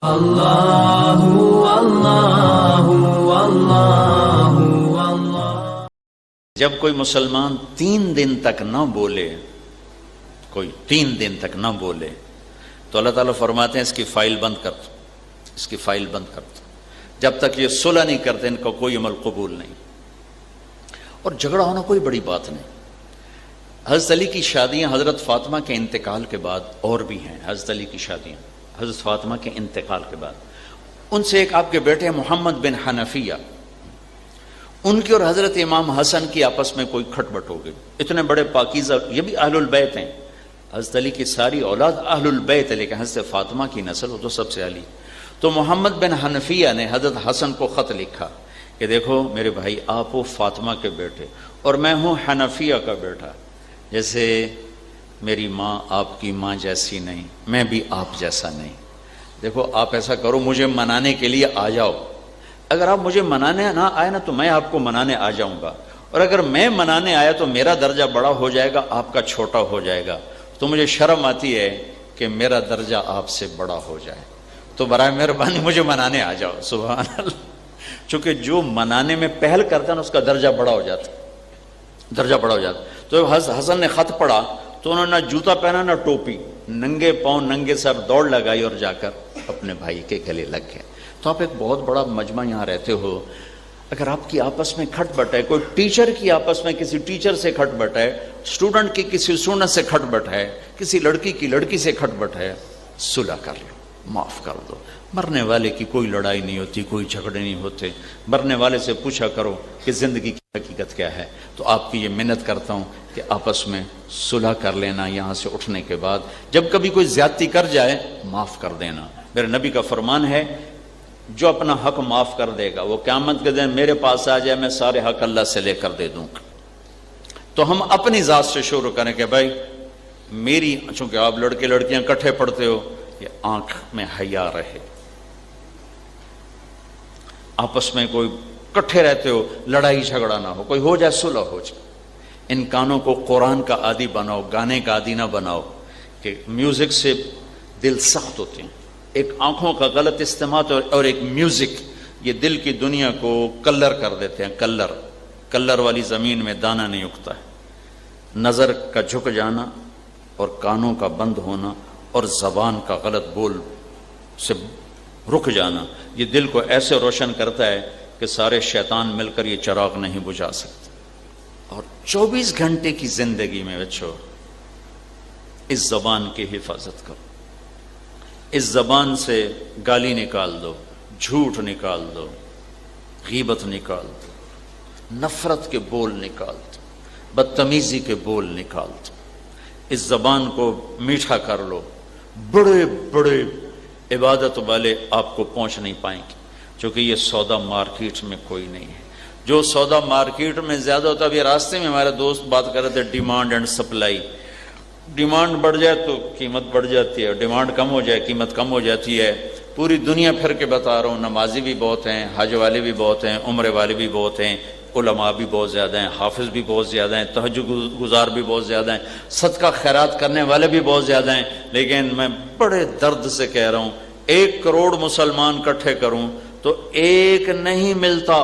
اللہ اللہ اللہ اللہ۔ جب کوئی مسلمان 3 دن تک نہ بولے، کوئی 3 دن تک نہ بولے تو اللہ تعالیٰ فرماتے ہیں اس کی فائل بند کر دو، اس کی فائل بند کر دو، جب تک یہ صلح نہیں کرتے ان کا کوئی عمل قبول نہیں۔ اور جھگڑا ہونا کوئی بڑی بات نہیں۔ حضرت علی کی شادیاں حضرت فاطمہ کے انتقال کے بعد اور بھی ہیں، حضرت علی کی شادیاں حضرت فاطمہ کے انتقال کے بعد، ان سے ایک آپ کے بیٹے محمد بن حنفیہ، ان کی اور حضرت امام حسن کی آپس میں کوئی کھٹ بٹ ہو گئی۔ اتنے بڑے پاکیزہ، یہ بھی اہل البیت ہیں، حضرت علی کی ساری اولاد اہل البیت ہے، لیکن حضرت فاطمہ کی نسل وہ تو سب سے علی۔ تو محمد بن حنفیہ نے حضرت حسن کو خط لکھا کہ دیکھو میرے بھائی، آپ ہو فاطمہ کے بیٹے اور میں ہوں حنفیہ کا بیٹا، جیسے میری ماں آپ کی ماں جیسی نہیں، میں بھی آپ جیسا نہیں۔ دیکھو آپ ایسا کرو، مجھے منانے کے لیے آ جاؤ، اگر آپ مجھے منانے نہ آئے نا تو میں آپ کو منانے آ جاؤں گا، اور اگر میں منانے آیا تو میرا درجہ بڑا ہو جائے گا، آپ کا چھوٹا ہو جائے گا، تو مجھے شرم آتی ہے کہ میرا درجہ آپ سے بڑا ہو جائے، تو برائے مہربانی مجھے منانے آ جاؤ۔ سبحان اللہ، چونکہ جو منانے میں پہل کرتا ہے نا اس کا درجہ بڑا ہو جاتا، درجہ بڑا ہو جاتا۔ تو حسن نے خط پڑھا تو انہوں نے نہ جوتا پہنا نہ ٹوپی، ننگے پاؤں ننگے سر دوڑ لگائی اور جا کر اپنے بھائی کے گلے لگ گئے۔ تو آپ ایک بہت بڑا مجمع یہاں رہتے ہو، اگر آپ کی آپس میں کھٹ بٹ ہے، کوئی ٹیچر کی آپس میں کسی ٹیچر سے کھٹ بٹ ہے، اسٹوڈنٹ کی کسی اسٹوڈنٹ سے کھٹ بٹ ہے، کسی لڑکی کی لڑکی سے کھٹ بٹ ہے، صلح کر لو، معاف کر دو۔ مرنے والے کی کوئی لڑائی نہیں ہوتی، کوئی جھگڑے نہیں ہوتے۔ مرنے والے سے پوچھا کرو کہ زندگی کی حقیقت کیا ہے۔ تو آپ کی یہ منت کرتا ہوں کہ آپس میں صلح کر لینا، یہاں سے اٹھنے کے بعد جب کبھی کوئی زیادتی کر جائے معاف کر دینا۔ میرے نبی کا فرمان ہے جو اپنا حق معاف کر دے گا وہ قیامت کے دن میرے پاس آ جائے، میں سارے حق اللہ سے لے کر دے دوں گا۔ تو ہم اپنی ذات سے شروع کریں کہ بھائی میری، چونکہ آپ لڑکے لڑکیاں کٹھے پڑھتے ہو، یہ آنکھ میں حیا رہے، آپس میں کوئی کٹھے رہتے ہو، لڑائی جھگڑا نہ ہو، کوئی ہو جائے صلح ہو جائے۔ ان کانوں کو قرآن کا عادی بناؤ، گانے کا عادی نہ بناؤ کہ میوزک سے دل سخت ہوتے ہیں۔ ایک آنکھوں کا غلط استعمال اور ایک میوزک، یہ دل کی دنیا کو کلر کر دیتے ہیں۔ کلر والی زمین میں دانہ نہیں اگتا ہے۔ نظر کا جھک جانا اور کانوں کا بند ہونا اور زبان کا غلط بول سے رک جانا، یہ دل کو ایسے روشن کرتا ہے کہ سارے شیطان مل کر یہ چراغ نہیں بجھا سکتے۔ اور 24 گھنٹے کی زندگی میں بچو اس زبان کی حفاظت کرو، اس زبان سے گالی نکال دو، جھوٹ نکال دو، غیبت نکال دو، نفرت کے بول نکال دو، بدتمیزی کے بول نکال دو۔ اس زبان کو میٹھا کر لو، بڑے بڑے عبادت والے آپ کو پہنچ نہیں پائیں گے، چونکہ یہ سودا مارکیٹ میں کوئی نہیں ہے۔ جو سودا مارکیٹ میں زیادہ ہوتا ہے، ابھی راستے میں ہمارے دوست بات کر رہے تھے ڈیمانڈ اینڈ سپلائی، ڈیمانڈ بڑھ جائے تو قیمت بڑھ جاتی ہے، ڈیمانڈ کم ہو جائے قیمت کم ہو جاتی ہے۔ پوری دنیا پھر کے بتا رہا ہوں، نمازی بھی بہت ہیں، حج والے بھی بہت ہیں، عمرے والے بھی بہت ہیں، علماء بھی بہت زیادہ ہیں، حافظ بھی بہت زیادہ ہیں، تہجد گزار بھی بہت زیادہ ہیں، صدقہ خیرات کرنے والے بھی بہت زیادہ ہیں، لیکن میں بڑے درد سے کہہ رہا ہوں 1 کروڑ مسلمان اکٹھے کروں تو ایک نہیں ملتا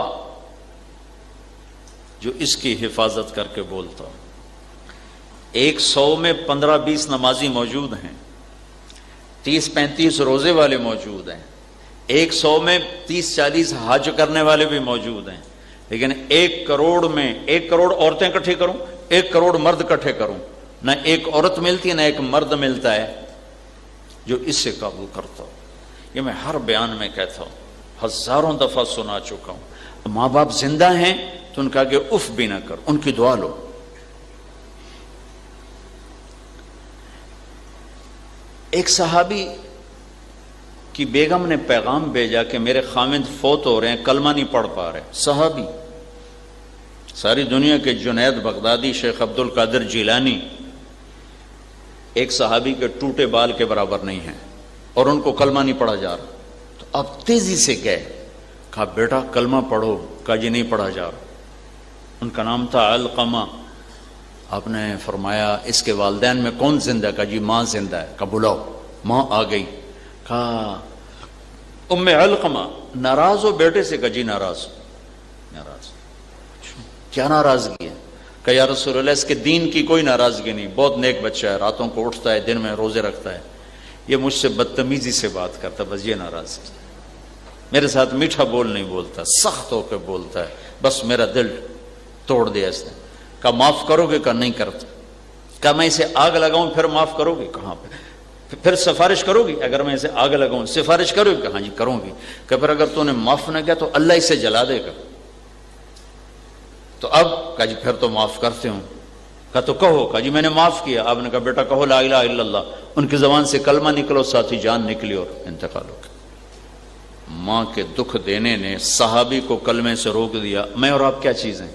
جو اس کی حفاظت کر کے بولتا۔ 100 میں 15-20 نمازی موجود ہیں، 30-35 روزے والے موجود ہیں، 100 میں 30-40 حج کرنے والے بھی موجود ہیں، لیکن 1 کروڑ میں 1 کروڑ عورتیں اکٹھی کروں، 1 کروڑ مرد اکٹھے کروں، نہ ایک عورت ملتی ہے نہ ایک مرد ملتا ہے جو اس سے قابو کرتا ہو۔ یہ میں ہر بیان میں کہتا ہوں، ہزاروں دفعہ سنا چکا ہوں۔ ماں باپ زندہ ہیں تو ان کا کہ اف بھی نہ کرو، ان کی دعا لو۔ ایک صحابی کی بیگم نے پیغام بھیجا کہ میرے خاوند فوت ہو رہے ہیں، کلمہ نہیں پڑھ پا رہے۔ صحابی، ساری دنیا کے جنید بغدادی، شیخ عبد القادر جیلانی ایک صحابی کے ٹوٹے بال کے برابر نہیں ہیں، اور ان کو کلمہ نہیں پڑھا جا رہا۔ تو اب تیزی سے گئے، کہا بیٹا کلمہ پڑھو، کہا جی نہیں پڑھا جا رہا۔ ان کا نام تھا علقمہ۔ آپ نے فرمایا اس کے والدین میں کون زندہ ہے؟ کہا جی ماں زندہ ہے۔ کہا بلاؤ۔ ماں آ گئی، کہا ام علقمہ ناراض ہو بیٹے سے؟ کہا جی ناراض ناراض. کیا ناراضگی ہے؟ کہ یا رسول اللہ اس کے دین کی کوئی ناراضگی نہیں، بہت نیک بچہ ہے، راتوں کو اٹھتا ہے، دن میں روزے رکھتا ہے، یہ مجھ سے بدتمیزی سے بات کرتا، بس یہ ناراضگی. میرے ساتھ میٹھا بول نہیں بولتا، سخت ہو کے بولتا ہے، بس میرا دل توڑ دیا اس نے. کہا معاف کرو گے؟ کہا نہیں کرتا. کہا میں اسے آگ لگاؤں پھر معاف کرو گے؟ کہاں پھر سفارش کرو گی اگر میں اسے آگ لگاؤں سفارش کرو گی؟ کہا جی کروں گی. کہ پھر اگر تو نے معاف نہ کیا تو اللہ اسے جلا دے گا. تو اب کہا جی پھر تو معاف کرتے ہوں. کہا تو کہو. کہا جی میں نے معاف کیا. آپ نے کہا بیٹا کہو لا الہ الا اللہ. ان کی زبان سے کلمہ نکلو، ساتھ ہی جان نکلی اور انتقال ہو گیا. ماں کے دکھ دینے نے صحابی کو کلمے سے روک دیا. میں اور آپ کیا چیز ہیں؟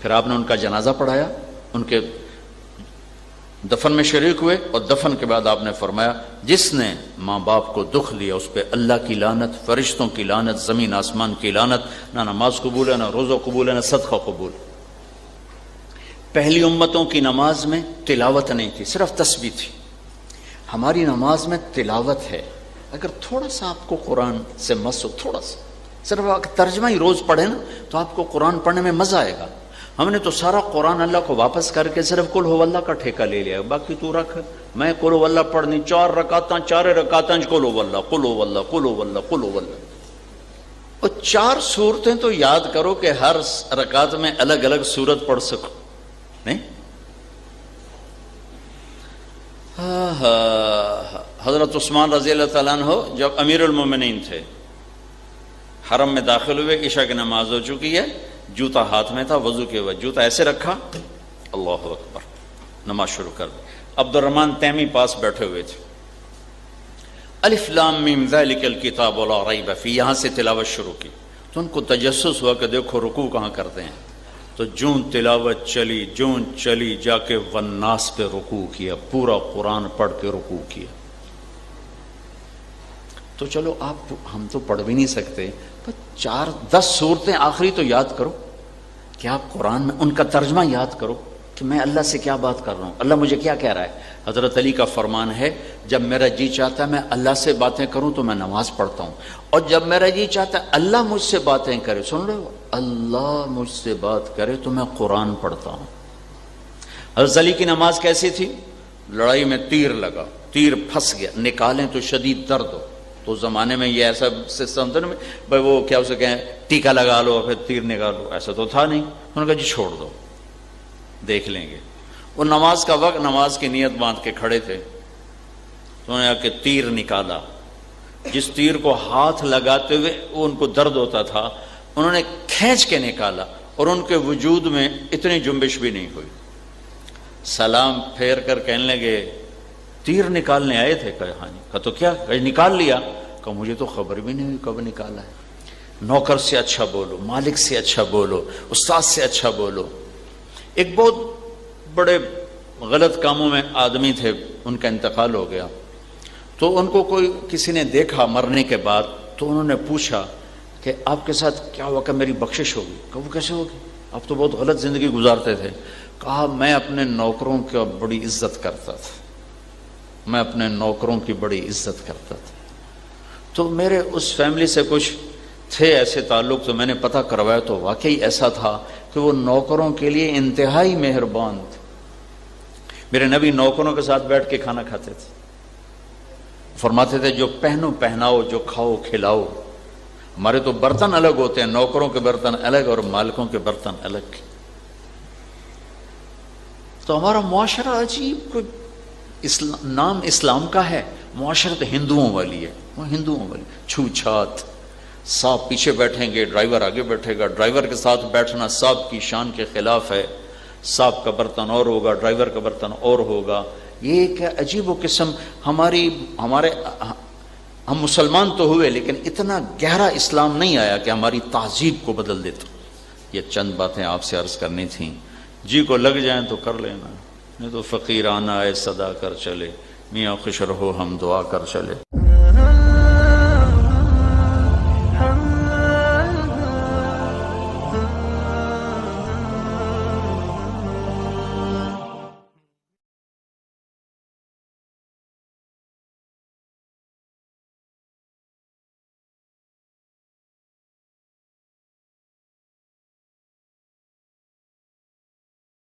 پھر آپ نے ان کا جنازہ پڑھایا، ان کے دفن میں شریک ہوئے، اور دفن کے بعد آپ نے فرمایا جس نے ماں باپ کو دکھ دیا اس پہ اللہ کی لعنت، فرشتوں کی لعنت، زمین آسمان کی لعنت. نہ نماز قبول ہے، نہ روزہ قبول ہے، نہ صدقہ قبول. پہلی امتوں کی نماز میں تلاوت نہیں تھی، صرف تسبیح تھی. ہماری نماز میں تلاوت ہے. اگر تھوڑا سا آپ کو قرآن سے مس ہو، تھوڑا سا صرف ترجمہ ہی روز پڑھیں نا تو آپ کو قرآن پڑھنے میں مزہ آئے گا. ہم نے تو سارا قرآن اللہ کو واپس کر کے صرف قل ہو اللہ کا ٹھیکہ لے لیا. باقی تو رکھ، میں قل ہو اللہ پڑھنی 4 رکعتاں، 4 رکعتاں قل ہو اللہ، قل ہو اللہ، قل ہو اللہ، قل ہو اللہ. اور 4 سورتیں تو یاد کرو کہ ہر رکعت میں الگ الگ سورت پڑھ سکو. نہیں حضرت عثمان رضی اللہ تعالیٰ عنہ جب امیر المومنین تھے، حرم میں داخل ہوئے، عشاء کی نماز ہو چکی ہے، جوتا ہاتھ میں تھا، وضو کے بعد جوتا ایسے رکھا، اللہ اکبر، نماز شروع کر دی. عبد الرحمن تیمی پاس بیٹھے ہوئے تھے. الف لام میم ذالک الکتاب لا ریب فیہ، یہاں سے تلاوت شروع کی. تو ان کو تجسس ہوا کہ دیکھو رکوع کہاں کرتے ہیں. تو جون تلاوت چلی، جون چلی، جا کے والناس پہ رکوع کیا، پورا قرآن پڑھ کے رکوع کیا. تو چلو آپ ہم تو پڑھ بھی نہیں سکتے، پر 4-10 صورتیں آخری تو یاد کرو کہ آپ قرآن میں ان کا ترجمہ یاد کرو کہ میں اللہ سے کیا بات کر رہا ہوں، اللہ مجھے کیا کہہ رہا ہے. حضرت علی کا فرمان ہے جب میرا جی چاہتا ہے میں اللہ سے باتیں کروں تو میں نماز پڑھتا ہوں، اور جب میرا جی چاہتا ہے اللہ مجھ سے باتیں کرے، سن رہے ہو، اللہ مجھ سے بات کرے تو میں قرآن پڑھتا ہوں. حضرت علی کی نماز کیسی تھی؟ لڑائی میں تیر لگا، تیر پھنس گیا، نکالیں تو شدید درد ہو. تو زمانے میں یہ ایسا سسٹم تھا نا بھائی، وہ کیا اسے کہیں ٹیکا لگا لو پھر تیر نکالو، ایسا تو تھا نہیں. انہوں نے کہا جی چھوڑ دو دیکھ لیں گے. وہ نماز کا وقت، نماز کی نیت باندھ کے کھڑے تھے، تو انہوں نے کہا کہ تیر نکالا. جس تیر کو ہاتھ لگاتے ہوئے وہ ان کو درد ہوتا تھا، انہوں نے کھینچ کے نکالا، اور ان کے وجود میں اتنی جنبش بھی نہیں ہوئی. سلام پھیر کر کہنے لگے تیر نکالنے آئے تھے؟ کہا ہاں جی. کہا تو کیا؟ کہا نکال لیا. کہا مجھے تو خبر بھی نہیں ہوئی کب نکالا ہے. نوکر سے اچھا بولو، مالک سے اچھا بولو، استاد سے اچھا بولو. ایک بہت بڑے غلط کاموں میں آدمی تھے، ان کا انتقال ہو گیا. تو ان کو کوئی کسی نے دیکھا مرنے کے بعد، تو انہوں نے پوچھا کہ آپ کے ساتھ کیا ہوا کہ میری بخشش ہوگی؟ کہا وہ کیسے ہوگی، آپ تو بہت غلط زندگی گزارتے تھے. کہا میں اپنے نوکروں کی بڑی عزت کرتا تھا، میں اپنے نوکروں کی بڑی عزت کرتا تھا. تو میرے اس فیملی سے کچھ تھے ایسے تعلق، تو میں نے پتہ کروایا تو واقعی ایسا تھا کہ وہ نوکروں کے لیے انتہائی مہربان تھے. میرے نبی نوکروں کے ساتھ بیٹھ کے کھانا کھاتے تھے، فرماتے تھے جو پہنو پہناؤ، جو کھاؤ کھلاؤ. ہمارے تو برتن الگ ہوتے ہیں، نوکروں کے برتن الگ اور مالکوں کے برتن الگ. تو ہمارا معاشرہ عجیب، کوئی نام اسلام کا ہے، معاشرت ہندوؤں والی ہے. وہ ہندوؤں والی چھو چھات، صاحب پیچھے بیٹھیں گے، ڈرائیور آگے بیٹھے گا. ڈرائیور کے ساتھ بیٹھنا صاحب کی شان کے خلاف ہے. صاحب کا برتن اور ہوگا، ڈرائیور کا برتن اور ہوگا. یہ ایک عجیب و قسم ہم مسلمان تو ہوئے، لیکن اتنا گہرا اسلام نہیں آیا کہ ہماری تہذیب کو بدل دیتا. یہ چند باتیں آپ سے عرض کرنی تھیں. جی کو لگ جائیں تو کر لینا، نہیں تو فقیرانہ ہے صدا کر چلے، میاں خوش رہو ہم دعا کر چلے.